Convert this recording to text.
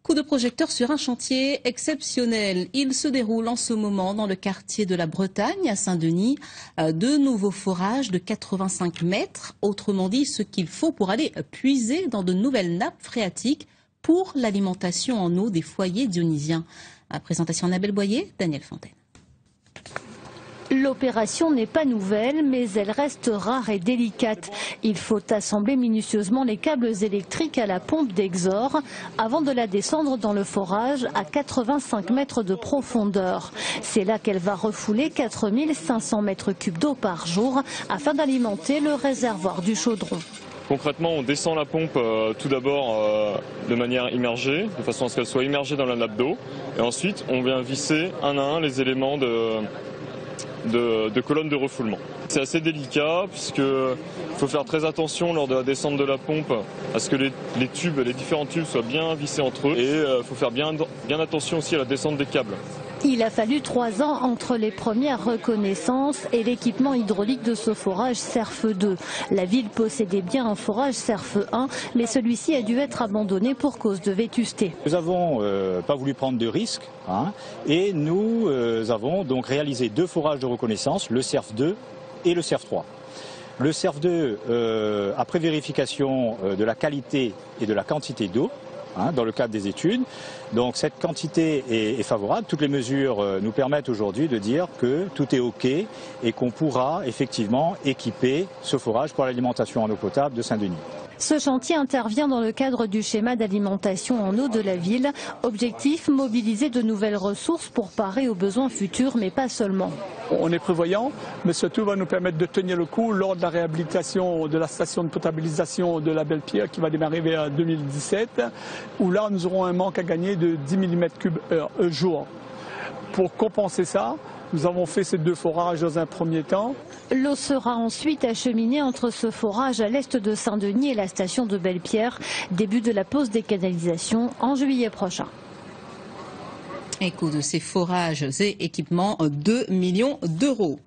Coup de projecteur sur un chantier exceptionnel. Il se déroule en ce moment dans le quartier de la Bretagne, à Saint-Denis. De nouveaux forages de 85 mètres. Autrement dit, ce qu'il faut pour aller puiser dans de nouvelles nappes phréatiques pour l'alimentation en eau des foyers dionysiens. À présentation Annabelle Boyer, Daniel Fontaine. L'opération n'est pas nouvelle, mais elle reste rare et délicate. Il faut assembler minutieusement les câbles électriques à la pompe d'Exor avant de la descendre dans le forage à 85 mètres de profondeur. C'est là qu'elle va refouler 4500 mètres cubes d'eau par jour afin d'alimenter le réservoir du chaudron. Concrètement, on descend la pompe tout d'abord de manière immergée, de façon à ce qu'elle soit immergée dans la nappe d'eau. Et ensuite, on vient visser un à un les éléments de colonnes de refoulement. C'est assez délicat puisqu'il faut faire très attention lors de la descente de la pompe à ce que les différents tubes soient bien vissés entre eux, et il faut faire bien attention aussi à la descente des câbles. Il a fallu 3 ans entre les premières reconnaissances et l'équipement hydraulique de ce forage Cerf 2. La ville possédait bien un forage Cerf 1, mais celui-ci a dû être abandonné pour cause de vétusté. Nous n'avons pas voulu prendre de risques, et nous avons donc réalisé 2 forages de reconnaissance, le Cerf 2 et le Cerf 3. Le Cerf 2, après vérification de la qualité et de la quantité d'eau, dans le cadre des études. Donc cette quantité est favorable. Toutes les mesures nous permettent aujourd'hui de dire que tout est OK et qu'on pourra effectivement équiper ce forage pour l'alimentation en eau potable de Saint-Denis. Ce chantier intervient dans le cadre du schéma d'alimentation en eau de la ville. Objectif, mobiliser de nouvelles ressources pour parer aux besoins futurs, mais pas seulement. On est prévoyant, mais surtout va nous permettre de tenir le coup lors de la réhabilitation de la station de potabilisation de la Belle-Pierre qui va démarrer vers 2017, où là nous aurons un manque à gagner de 10 mm3 jour. Pour compenser ça, nous avons fait ces 2 forages dans un premier temps. L'eau sera ensuite acheminée entre ce forage à l'est de Saint-Denis et la station de Belle-Pierre. Début de la pose des canalisations en juillet prochain. Coût de ces forages et équipements, 2 millions d'euros.